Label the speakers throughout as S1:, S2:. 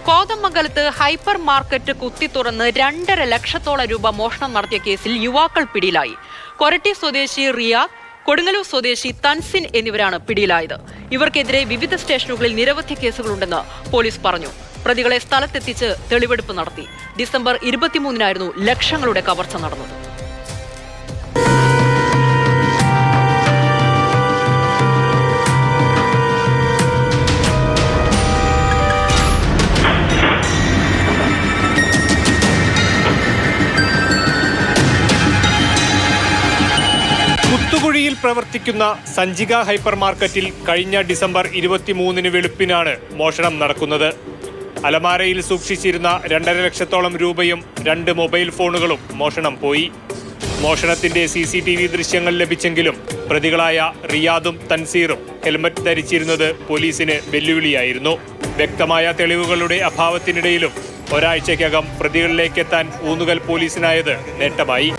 S1: കോതമംഗലത്ത് hyper market കുത്തി തുറന്ന് 2.5 ലക്ഷത്തോളം രൂപ മോഷണം നടത്തിയ കേസിൽ യുവാക്കൾ പിടിയിലായി. കൊരട്ടി സ്വദേശി റിയാദ്, കൊടുങ്ങല്ലൂർ സ്വദേശി തൻസിൻ എന്നിവരാണ് പിടിയിലായത്. ഇവർക്കെതിരെ വിവിധ സ്റ്റേഷനുകളിൽ നിരവധി കേസുകളുണ്ടെന്ന് പോലീസ് പറഞ്ഞു. പ്രതികളെ സ്ഥലത്തെത്തിച്ച് തെളിവെടുപ്പ് നടത്തി. ഡിസംബർ 23-നായിരുന്നു ലക്ഷങ്ങളുടെ കവർച്ച നടന്നത്.
S2: കുത്തുകുഴിയിൽ പ്രവർത്തിക്കുന്ന സഞ്ചിക ഹൈപ്പർ മാർക്കറ്റിൽ കഴിഞ്ഞ ഡിസംബർ 23-ന് വെളുപ്പിനാണ് മോഷണം നടക്കുന്നത്. അലമാരയിൽ സൂക്ഷിച്ചിരുന്ന 2.5 ലക്ഷത്തോളം രൂപയും 2 മൊബൈൽ ഫോണുകളും മോഷണം പോയി. മോഷണത്തിന്റെ CCTV ദൃശ്യങ്ങൾ ലഭിച്ചെങ്കിലും പ്രതികളായ റിയാദും തൻസീറും ഹെൽമറ്റ് ധരിച്ചിരുന്നത് പോലീസിന് വെല്ലുവിളിയായിരുന്നു. വ്യക്തമായ തെളിവുകളുടെ അഭാവത്തിനിടയിലും ഒരാഴ്ചയ്ക്കകം പ്രതികളിലേക്കെത്താൻ ഊന്നുകൽ പോലീസിനായത് നേട്ടമായി.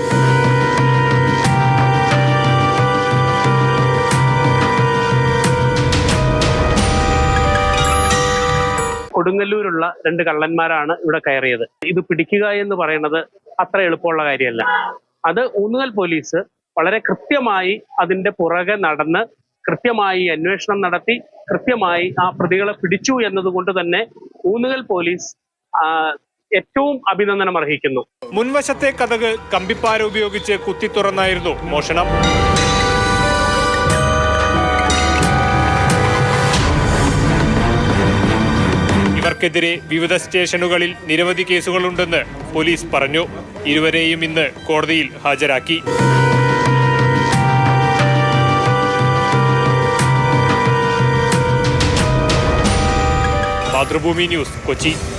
S3: കൊടുങ്ങല്ലൂരുള്ള 2 കള്ളന്മാരാണ് ഇവിടെ കയറിയത്. ഇത് പിടിക്കുക എന്ന് പറയുന്നത് അത്ര എളുപ്പമുള്ള കാര്യമല്ല. അത് ഊന്നുകൽ പോലീസ് വളരെ കൃത്യമായി അതിന്റെ പുറകെ നടന്ന് കൃത്യമായി അന്വേഷണം നടത്തി കൃത്യമായി ആ പ്രതികളെ പിടിച്ചു എന്നതുകൊണ്ട് തന്നെ ഊന്നുകൽ പോലീസ് ഏറ്റവും അഭിനന്ദനം അർഹിക്കുന്നു.
S2: മുൻവശത്തെ കതക് കമ്പിപ്പാര ഉപയോഗിച്ച് കുത്തി തുറന്നായിരുന്നു മോഷണം. ഇവർക്കെതിരെ വിവിധ സ്റ്റേഷനുകളിൽ നിരവധി കേസുകളുണ്ടെന്ന് പോലീസ് പറഞ്ഞു. ഇരുവരെയും ഇന്ന് കോടതിയിൽ ഹാജരാക്കി. മാതൃഭൂമി ന്യൂസ്, കൊച്ചി.